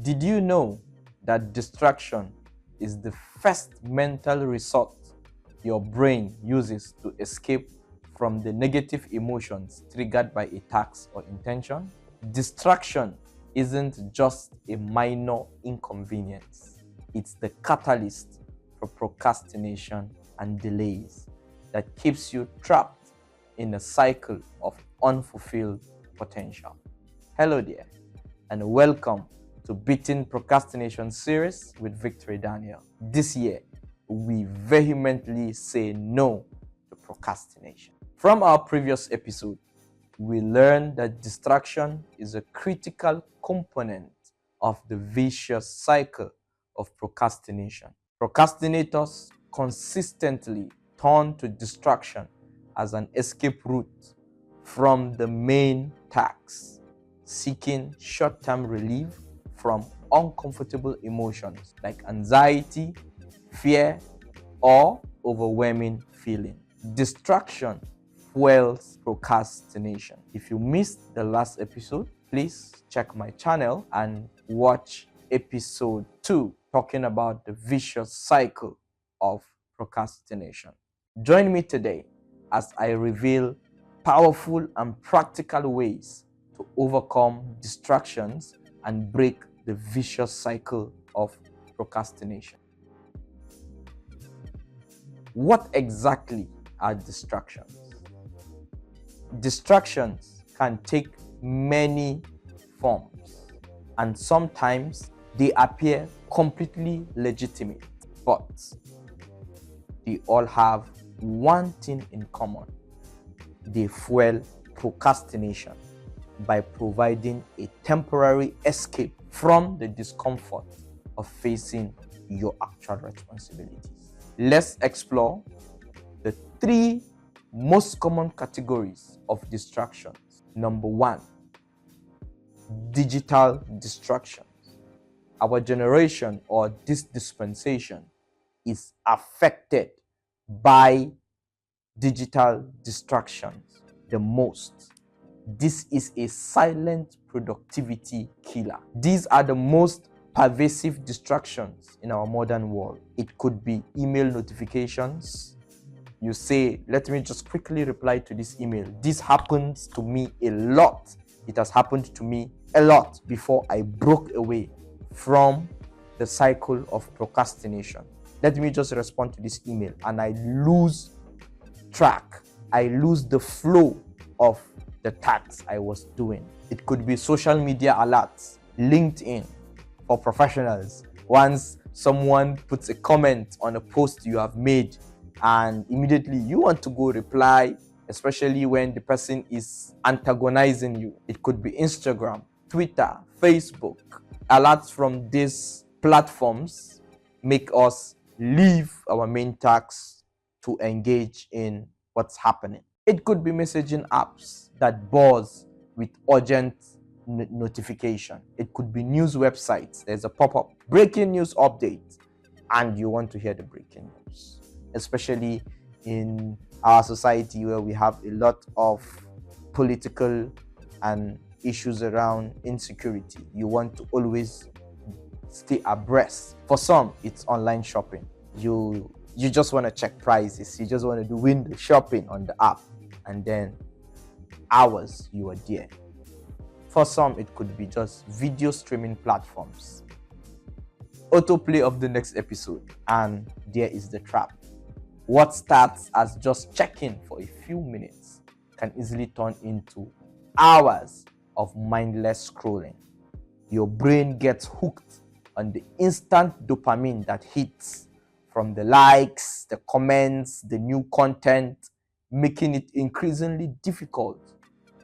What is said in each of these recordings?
Did you know that distraction is the first mental resort your brain uses to escape from the negative emotions triggered by a task or intention? Distraction isn't just a minor inconvenience. It's the catalyst for procrastination and delays that keeps you trapped in a cycle of unfulfilled potential. Hello there, and welcome to Beating Procrastination series with Victory Daniel. This year, we vehemently say no to procrastination. From our previous episode, we learned that distraction is a critical component of the vicious cycle of procrastination. Procrastinators consistently turn to distraction as an escape route from the main task, seeking short-term relief from uncomfortable emotions like anxiety, fear, or overwhelming feeling. Distraction fuels procrastination. If you missed the last episode, please check my channel and watch episode 2 talking about the vicious cycle of procrastination. Join me today as I reveal powerful and practical ways to overcome distractions and break the vicious cycle of procrastination. What exactly are distractions? Distractions can take many forms, and sometimes they appear completely legitimate, but they all have one thing in common. They fuel procrastination by providing a temporary escape from the discomfort of facing your actual responsibilities. Let's explore the 3 most common categories of distractions. Number 1, digital distractions. Our generation or this dispensation is affected by digital distractions the most. This is a silent productivity killer. These are the most pervasive distractions in our modern world. It could be email notifications. You say, let me just quickly reply to this email. This happens to me a lot. It has happened to me a lot before I broke away from the cycle of procrastination. Let me just respond to this email, and I lose track. I lose the flow of the tasks I was doing. It could be social media alerts, LinkedIn for professionals. Once someone puts a comment on a post you have made, and immediately you want to go reply, especially when the person is antagonizing you. It could be Instagram, Twitter, Facebook. Alerts from these platforms make us leave our main tasks to engage in what's happening. It could be messaging apps that buzz with urgent notification. It could be news websites. There's a pop-up, breaking news update, and you want to hear the breaking news. Especially in our society where we have a lot of political and issues around insecurity. You want to always stay abreast. For some, it's online shopping. You just want to check prices. You just want to do window shopping on the app, and then hours you are there. For some, it could be just video streaming platforms. Autoplay of the next episode, and there is the trap. What starts as just checking for a few minutes can easily turn into hours of mindless scrolling. Your brain gets hooked on the instant dopamine that hits from the likes, the comments, the new content, making it increasingly difficult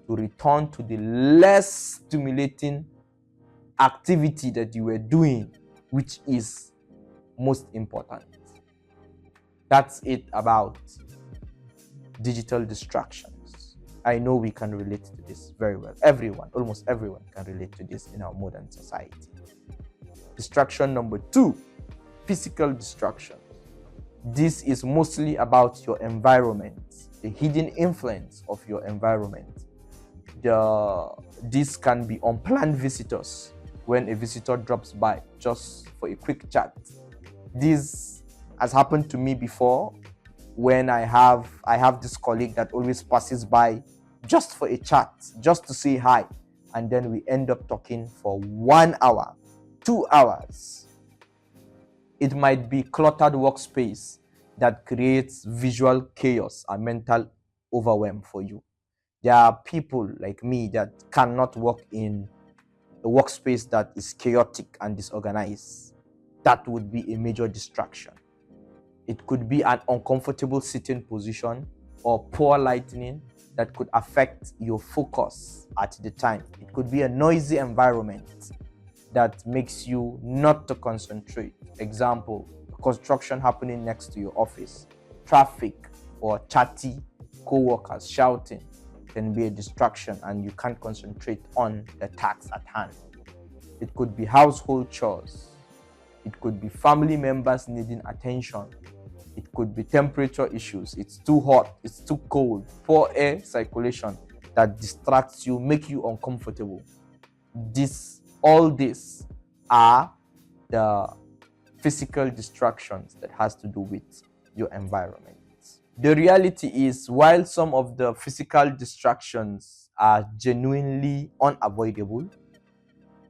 to return to the less stimulating activity that you were doing, which is most important. That's it about digital distractions. I know we can relate to this very well. Almost everyone can relate to this in our modern society. Distraction number 2, physical distraction. This is mostly about your environment, the hidden influence of your environment. This can be unplanned visitors, when a visitor drops by just for a quick chat. This has happened to me before when I have this colleague that always passes by just for a chat, just to say hi, and then we end up talking for 1 hour, 2 hours. It might be cluttered workspace that creates visual chaos and mental overwhelm for you. There are people like me that cannot work in a workspace that is chaotic and disorganized. That would be a major distraction. It could be an uncomfortable sitting position or poor lighting that could affect your focus at the time. It could be a noisy environment that makes you not to concentrate. Example, construction happening next to your office, traffic or chatty co-workers shouting can be a distraction and you can't concentrate on the task at hand. It could be household chores. It could be family members needing attention. It could be temperature issues. It's too hot, it's too cold, poor air circulation that distracts you, make you uncomfortable. All these are the physical distractions that has to do with your environment. The reality is, while some of the physical distractions are genuinely unavoidable,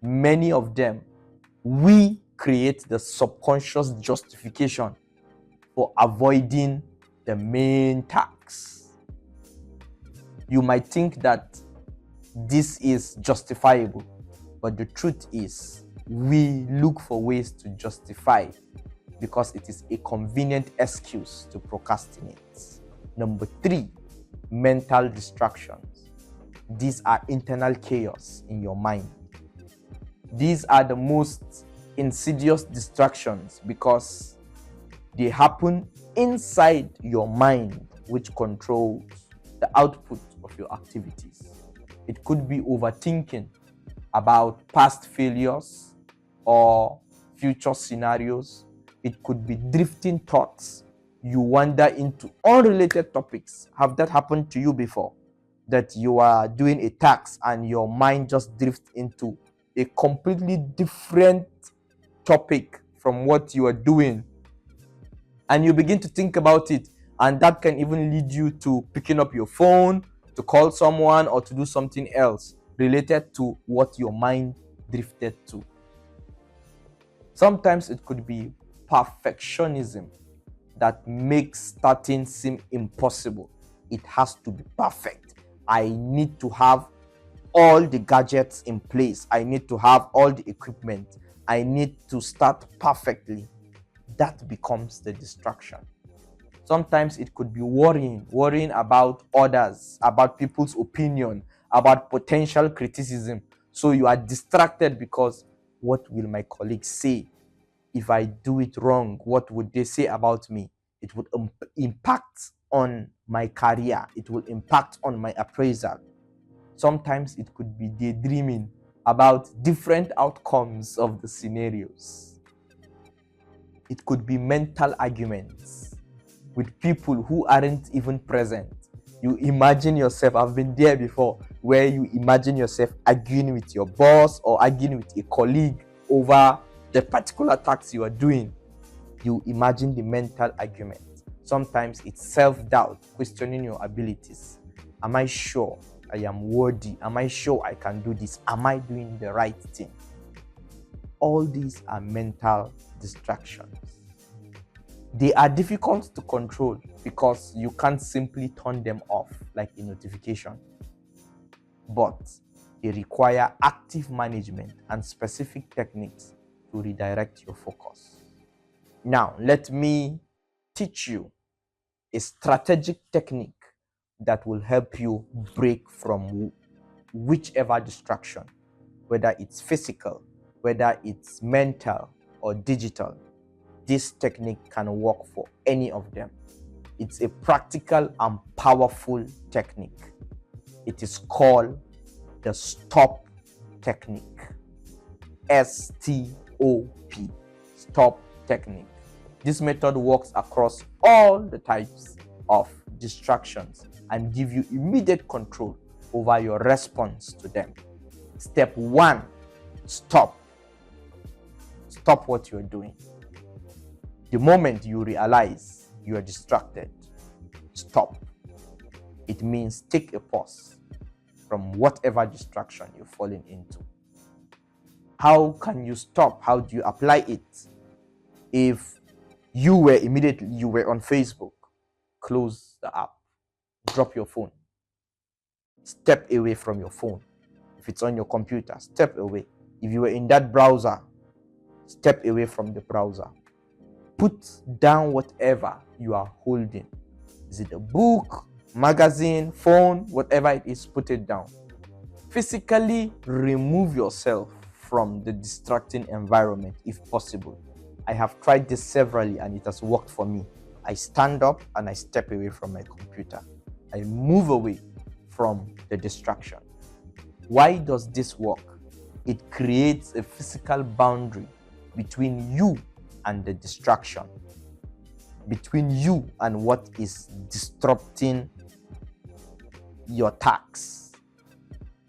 many of them, we create the subconscious justification for avoiding the main task. You might think that this is justifiable, but the truth is, we look for ways to justify because it is a convenient excuse to procrastinate. Number 3, mental distractions. These are internal chaos in your mind. These are the most insidious distractions because they happen inside your mind, which controls the output of your activities. It could be overthinking about past failures or future scenarios. It could be drifting thoughts. You wander into unrelated topics. Have that happened to you before? That you are doing a task and your mind just drifts into a completely different topic from what you are doing, and you begin to think about it, and that can even lead you to picking up your phone to call someone or to do something else related to what your mind drifted to. Sometimes it could be perfectionism that makes starting seem impossible. It has to be perfect. I need to have all the gadgets in place. I need to have all the equipment. I need to start perfectly. That becomes the distraction. Sometimes it could be worrying about others, about people's opinion, about potential criticism. So you are distracted because what will my colleagues say? If I do it wrong, what would they say about me? It would impact on my career. It will impact on my appraisal. Sometimes it could be daydreaming about different outcomes of the scenarios. It could be mental arguments with people who aren't even present. You imagine yourself, I've been there before, where you imagine yourself arguing with your boss or arguing with a colleague over the particular task you are doing. You imagine the mental argument. Sometimes it's self-doubt, questioning your abilities. Am I sure I am worthy? Am I sure I can do this? Am I doing the right thing? All these are mental distractions. They are difficult to control because you can't simply turn them off like a notification. But they require active management and specific techniques to redirect your focus. Now, let me teach you a strategic technique that will help you break from whichever distraction, whether it's physical, whether it's mental or digital. This technique can work for any of them. It's a practical and powerful technique. It is called the stop technique. S-T-O-P, stop technique. This method works across all the types of distractions and give you immediate control over your response to them. Step 1, stop. stop what you're doing. The moment you realize you are distracted, stop. It means take a pause from whatever distraction you're falling into. How can you stop? How do you apply it? If you were on Facebook, close the app, drop your phone, step away from your phone. If it's on your computer, step away. If you were in that browser, step away from the browser. Put down whatever you are holding. Is it a book, magazine, phone, whatever it is, put it down. Physically remove yourself from the distracting environment if possible. I have tried this severally and it has worked for me. I stand up and I step away from my computer. I move away from the distraction. Why does this work? It creates a physical boundary between you and the distraction, between you and what is disrupting your tasks.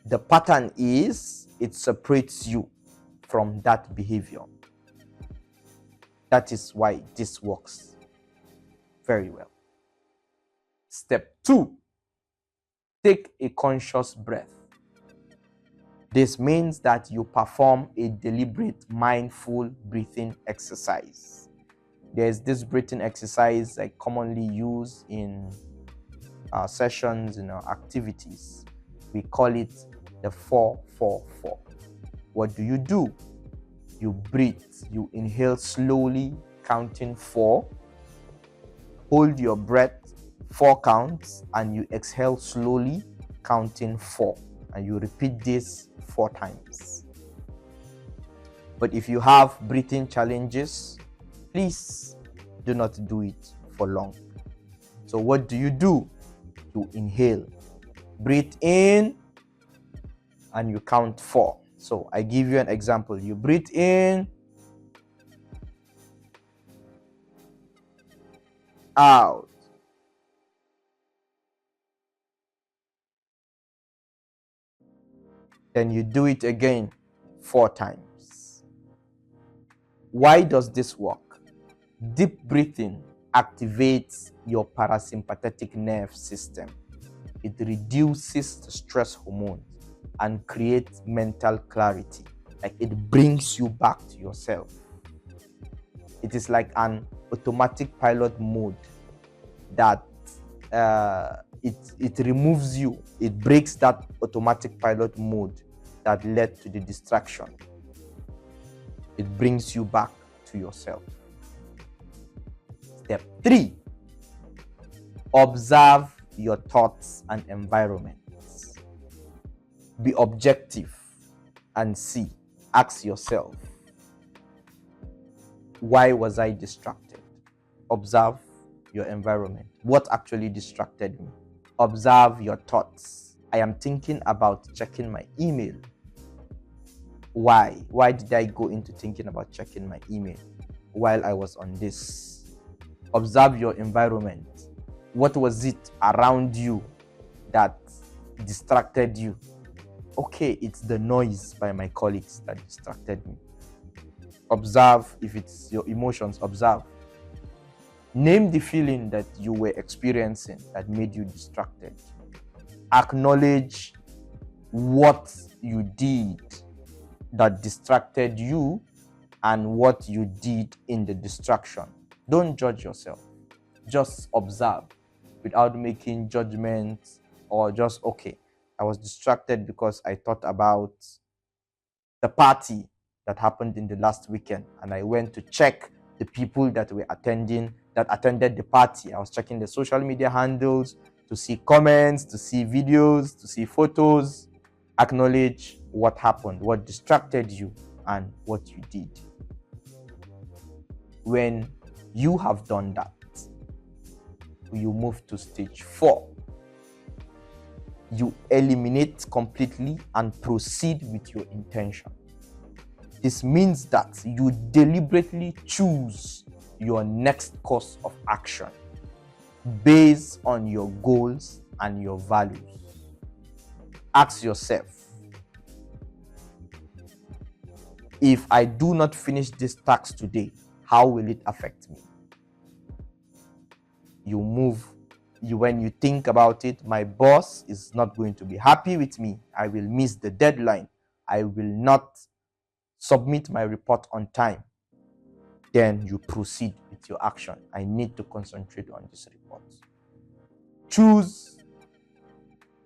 The pattern is it separates you from that behavior. That is why this works very well. Step 2, take a conscious breath. This means that you perform a deliberate mindful breathing exercise. There's this breathing exercise I commonly use in our sessions, in our activities. We call it the 4-4-4. What do? You breathe, you inhale slowly, counting 4, hold your breath 4 counts, and you exhale slowly, counting 4. And you repeat this 4 times. But if you have breathing challenges, please do not do it for long. So what do? You inhale, breathe in, and you count 4. So I give you an example. You breathe in, out. Then you do it again 4 times. Why does this work? Deep breathing activates your parasympathetic nerve system. It reduces the stress hormones and creates mental clarity. Like it brings you back to yourself. It is like an automatic pilot mode that it removes you. It breaks that automatic pilot mode that led to the distraction. It brings you back to yourself. Step 3, observe your thoughts and environments. Be objective and see. Ask yourself, why was I distracted? Observe your environment. What actually distracted me? Observe your thoughts. I am thinking about checking my email. Why? Why did I go into thinking about checking my email while I was on this? Observe your environment. What was it around you that distracted you? Okay, it's the noise by my colleagues that distracted me. Observe. If it's your emotions, observe. Name the feeling that you were experiencing that made you distracted. Acknowledge what you did that distracted you and what you did in the distraction. Don't judge yourself. Just observe without making judgments or just, okay, I was distracted because I thought about the party that happened in the last weekend and I went to check the people that attended the party. I was checking the social media handles to see comments, to see videos, to see photos. Acknowledge what happened, what distracted you, and what you did. When you have done that, you move to stage 4. You eliminate completely and proceed with your intention. This means that you deliberately choose your next course of action based on your goals and your values. Ask yourself, If I do not finish this task today, how will it affect me? When you think about it, my boss is not going to be happy with me. I will miss the deadline. I will not submit my report on time. Then you proceed with your action. I need to concentrate on this report. Choose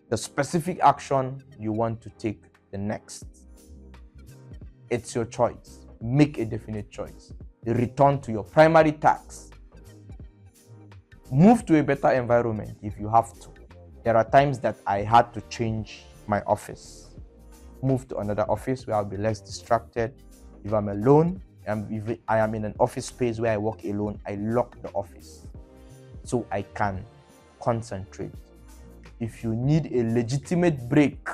the specific action you want to take the next. It's your choice. Make a definite choice. Return to your primary task. Move to a better environment if you have to. There are times that I had to change my office. Move to another office where I'll be less distracted. If I'm alone, if I am in an office space where I work alone, I lock the office so I can concentrate. If you need a legitimate break,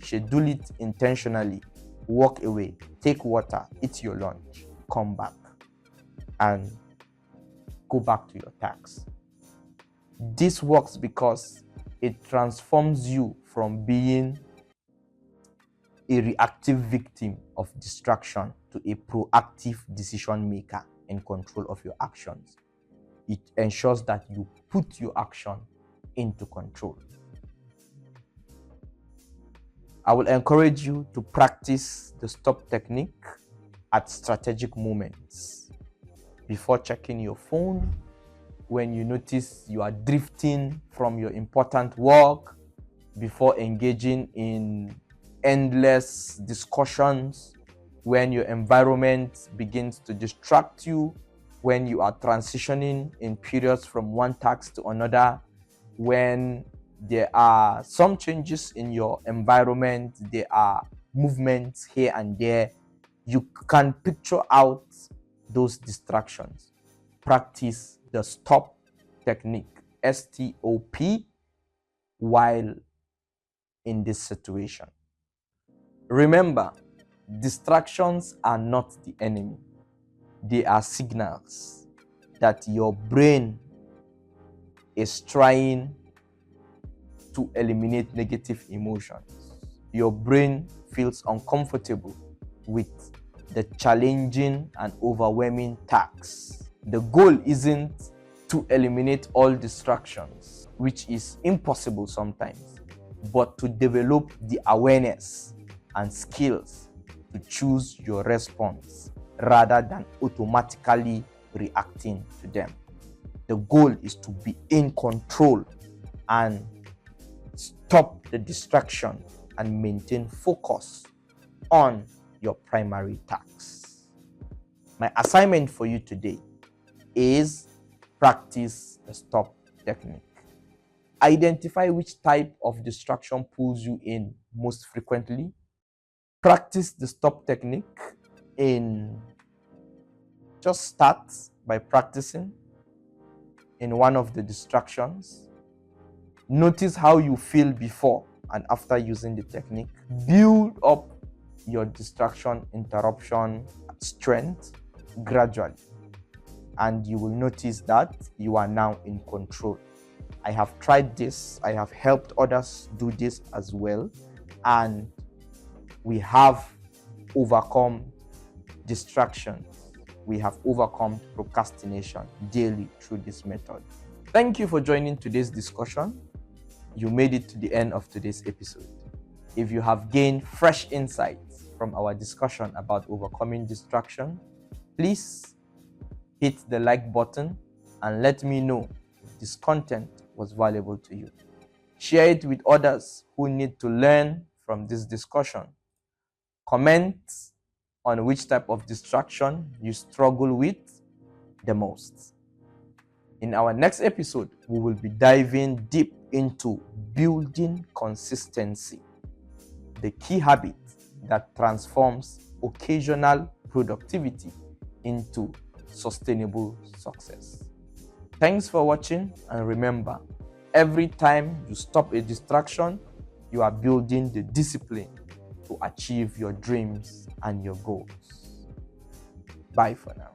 schedule it intentionally. Walk away, take water, eat your lunch, come back, and go back to your tasks. This works because it transforms you from being a reactive victim of distraction to a proactive decision maker in control of your actions. It ensures that you put your action into control. I will encourage you to practice the stop technique at strategic moments. Before checking your phone, when you notice you are drifting from your important work, before engaging in endless discussions, when your environment begins to distract you, when you are transitioning in periods from one task to another, when there are some changes in your environment, there are movements here and there, you can picture out those distractions. Practice the stop technique, STOP, while in this situation. Remember, distractions are not the enemy. They are signals that your brain is trying to eliminate negative emotions. Your brain feels uncomfortable with the challenging and overwhelming tasks. The goal isn't to eliminate all distractions, which is impossible sometimes, but to develop the awareness and skills to choose your response rather than automatically reacting to them. The goal is to be in control and stop the distraction and maintain focus on your primary tasks. My assignment for you today is practice the stop technique. Identify which type of distraction pulls you in most frequently. Practice the stop technique just start by practicing in one of the distractions. Notice how you feel before and after using the technique. Build up your distraction interruption strength gradually, and you will notice that you are now in control. I have tried this. I have helped others do this as well, and we have overcome distractions. We have overcome procrastination daily through this method. Thank you for joining today's discussion. You made it to the end of today's episode. If you have gained fresh insights from our discussion about overcoming distraction, please hit the like button and let me know if this content was valuable to you. Share it with others who need to learn from this discussion. Comment on which type of distraction you struggle with the most. In our next episode, we will be diving deep into building consistency, the key habit that transforms occasional productivity into sustainable success. Thanks for watching, and remember, every time you stop a distraction, you are building the discipline to achieve your dreams and your goals. Bye for now.